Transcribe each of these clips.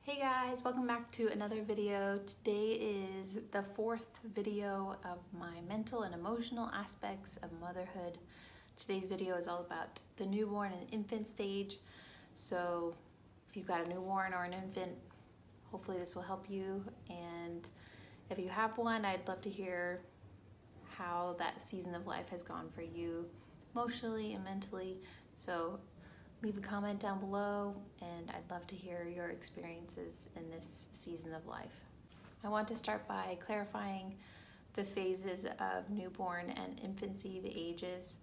Hey guys, welcome back to another video. Today is the fourth video of my mental and emotional aspects of motherhood. Today's video is all about the newborn and infant stage. So if you've got a newborn or an infant, hopefully this will help you. And if you have one, I'd love to hear how that season of life has gone for you emotionally and mentally. So leave a comment down below and I'd love to hear your experiences in this season of life. I want to start by clarifying the phases of newborn and infancy, the ages.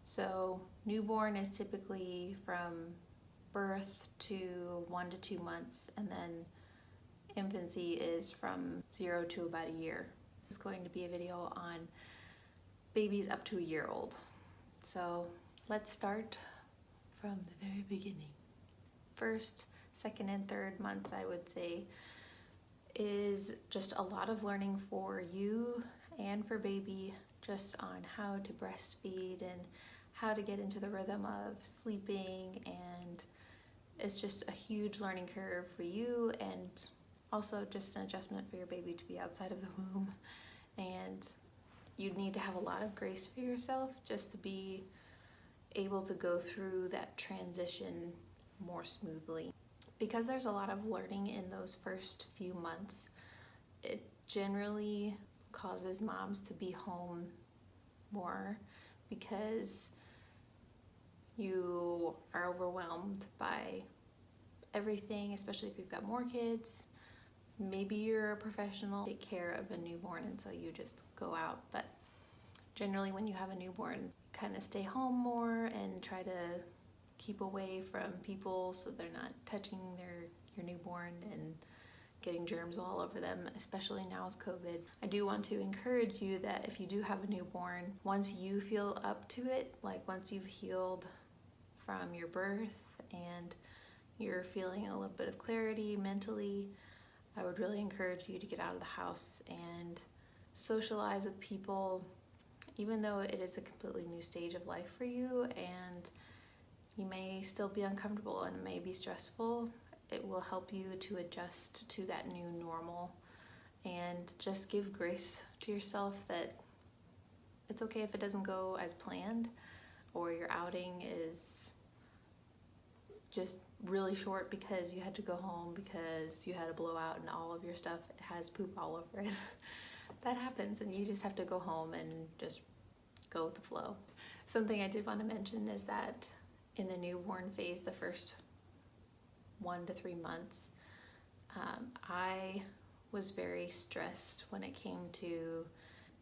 So newborn is typically from birth to 1 to 2 months, and then infancy is from 0 to about a year. It's going to be a video on babies up to a year old. So let's start from the very beginning. First, second, and third months, I would say, is just a lot of learning for you and for baby, just on how to breastfeed and how to get into the rhythm of sleeping, and it's just a huge learning curve for you and also just an adjustment for your baby to be outside of the womb. And you need to have a lot of grace for yourself just to be able to go through that transition more smoothly. Because there's a lot of learning in those first few months, it generally causes moms to be home more because you are overwhelmed by everything, especially if you've got more kids. Maybe you're a professional, take care of a newborn, and so you just go out. But generally when you have a newborn, kind of stay home more and try to keep away from people so they're not touching your newborn and getting germs all over them, especially now with COVID. I do want to encourage you that if you do have a newborn, once you feel up to it, like once you've healed from your birth and you're feeling a little bit of clarity mentally, I would really encourage you to get out of the house and socialize with people, even though it is a completely new stage of life for you and you may still be uncomfortable and it may be stressful. It will help you to adjust to that new normal and just give grace to yourself that it's okay if it doesn't go as planned or your outing is just really short because you had to go home because you had a blowout and all of your stuff has poop all over it. That happens and you just have to go home and just go with the flow. Something I did want to mention is that in the newborn phase, the first 1 to 3 months, I was very stressed when it came to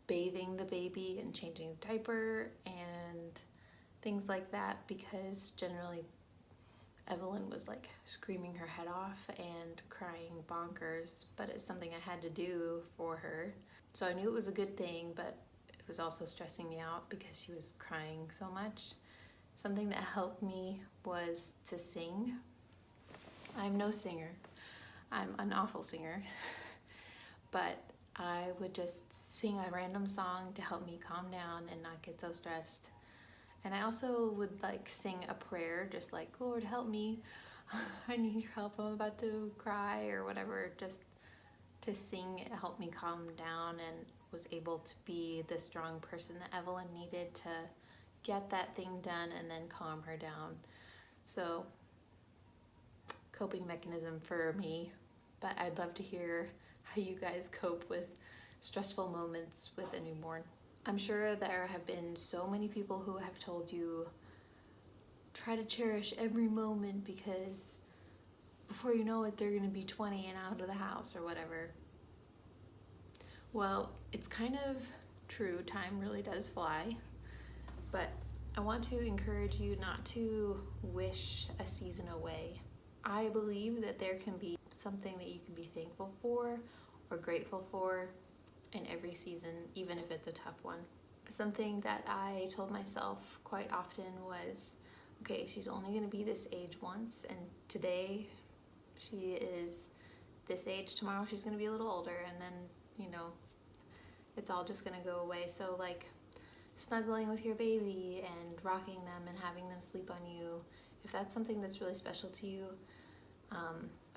bathing the baby and changing the diaper and things like that, because generally Evelyn was like screaming her head off and crying bonkers, but it's something I had to do for her. So I knew it was a good thing, but it was also stressing me out because she was crying so much. Something that helped me was to sing. I'm no singer. I'm an awful singer. But I would just sing a random song to help me calm down and not get so stressed. And I also would like sing a prayer, just like, Lord, help me. I need your help. I'm about to cry or whatever. Just to sing, it helped me calm down and was able to be the strong person that Evelyn needed to get that thing done and then calm her down. So, coping mechanism for me, but I'd love to hear how you guys cope with stressful moments with a newborn. I'm sure there have been so many people who have told you, try to cherish every moment because before you know it, they're gonna be 20 and out of the house or whatever. Well, it's kind of true, time really does fly, but I want to encourage you not to wish a season away. I believe that there can be something that you can be thankful for or grateful for in every season, even if it's a tough one. Something that I told myself quite often was, okay, she's only gonna be this age once, and today she is this age, tomorrow she's gonna be a little older, and then, you know, it's all just gonna go away. So like snuggling with your baby and rocking them and having them sleep on you, if that's something that's really special to you,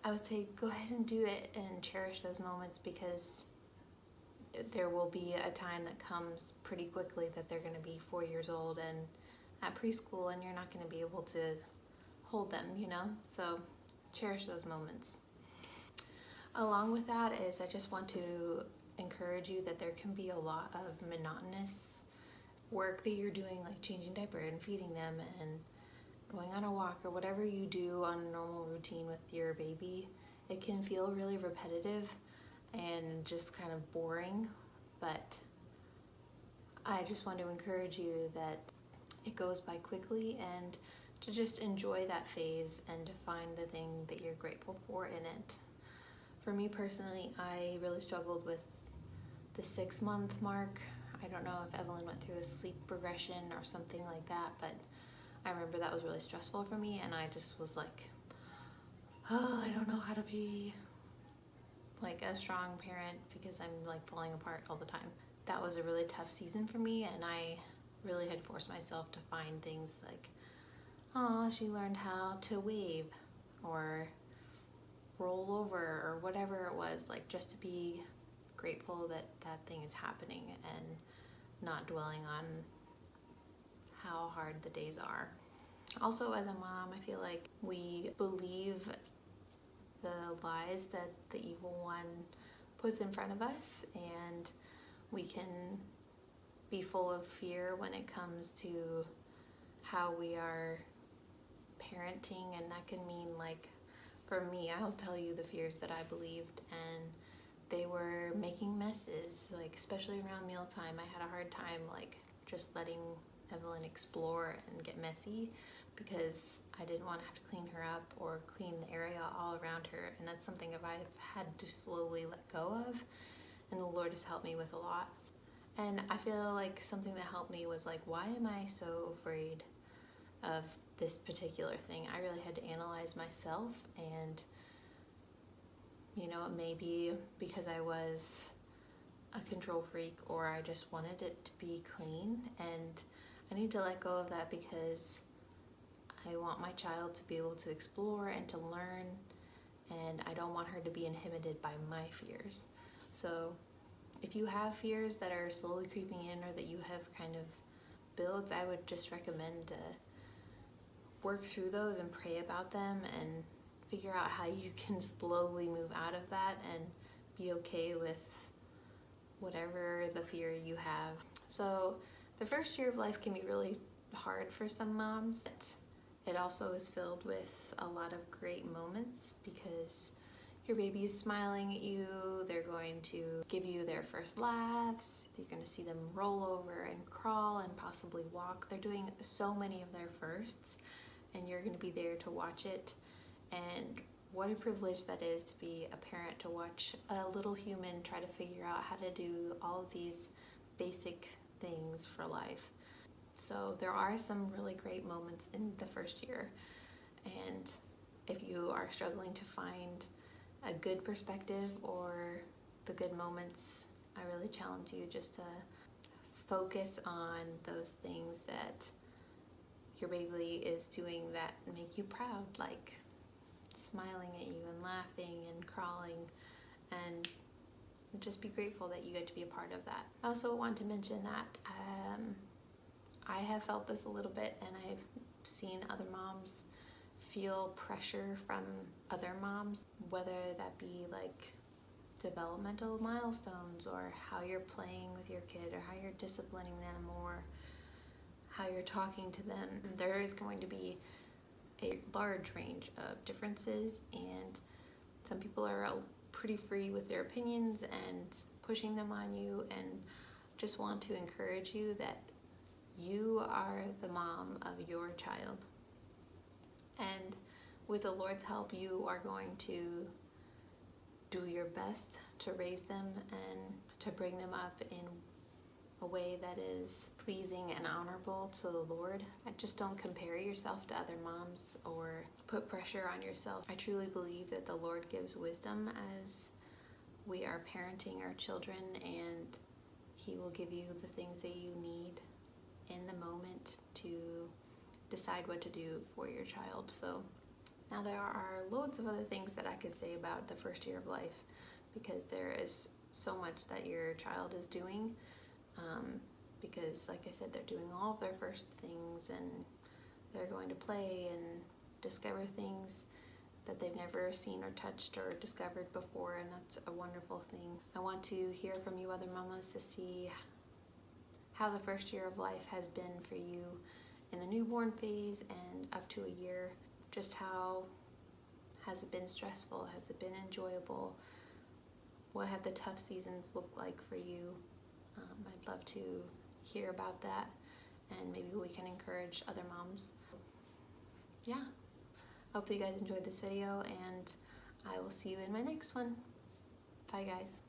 I would say go ahead and do it and cherish those moments, because there will be a time that comes pretty quickly that they're going to be 4 years old and at preschool, and you're not going to be able to hold them, you know? So cherish those moments. Along with that is I just want to encourage you that there can be a lot of monotonous work that you're doing, like changing diaper and feeding them and going on a walk or whatever you do on a normal routine with your baby. It can feel really repetitive and just kind of boring, but I just want to encourage you that it goes by quickly, and to just enjoy that phase and to find the thing that you're grateful for in it. For me personally, I really struggled with the 6-month mark. I don't know if Evelyn went through a sleep regression or something like that, but I remember that was really stressful for me, and I just was like, oh, I don't know how to be like a strong parent because I'm like falling apart all the time. That was a really tough season for me, and I really had forced myself to find things like, oh, she learned how to wave or roll over or whatever it was, like just to be grateful that that thing is happening and not dwelling on how hard the days are. Also, as a mom, I feel like we believe the lies that the evil one puts in front of us, and we can be full of fear when it comes to how we are parenting, and that can mean, like, for me, I'll tell you the fears that I believed, and they were making messes, like especially around mealtime. I had a hard time like just letting Evelyn explore and get messy, because I didn't want to have to clean her up or clean the area all around her, and that's something that I've had to slowly let go of, and the Lord has helped me with a lot. And I feel like something that helped me was like, why am I so afraid of this particular thing? I really had to analyze myself, and you know, it may be because I was a control freak, or I just wanted it to be clean, and I need to let go of that because I want my child to be able to explore and to learn, and I don't want her to be inhibited by my fears. So if you have fears that are slowly creeping in or that you have kind of built, I would just recommend to work through those and pray about them and figure out how you can slowly move out of that and be okay with whatever the fear you have. So the first year of life can be really hard for some moms. It also is filled with a lot of great moments because your baby is smiling at you, they're going to give you their first laughs, you're going to see them roll over and crawl and possibly walk. They're doing so many of their firsts, and you're going to be there to watch it. And what a privilege that is to be a parent, to watch a little human try to figure out how to do all of these basic things for life. So there are some really great moments in the first year, and if you are struggling to find a good perspective or the good moments, I really challenge you just to focus on those things that your baby is doing that make you proud, like smiling at you and laughing and crawling, and just be grateful that you get to be a part of that. I also want to mention that I have felt this a little bit, and I've seen other moms feel pressure from other moms, whether that be like developmental milestones or how you're playing with your kid or how you're disciplining them or how you're talking to them. There is going to be a large range of differences, and some people are pretty free with their opinions and pushing them on you, and just want to encourage you that you are the mom of your child, and with the Lord's help you are going to do your best to raise them and to bring them up in a way that is pleasing and honorable to the Lord. Just don't compare yourself to other moms or put pressure on yourself. I truly believe that the Lord gives wisdom as we are parenting our children, and He will give you the things that you need in the moment to decide what to do for your child. So Now there are loads of other things that I could say about the first year of life, because there is so much that your child is doing, because like I said, they're doing all of their first things, and they're going to play and discover things that they've never seen or touched or discovered before, and that's a wonderful thing. I want to hear from you other mamas to see how the first year of life has been for you in the newborn phase and up to a year. Just how has it been stressful? Has it been enjoyable? What have the tough seasons looked like for you? I'd love to hear about that, and maybe we can encourage other moms. Yeah, hopefully you guys enjoyed this video, and I will see you in my next one. Bye guys.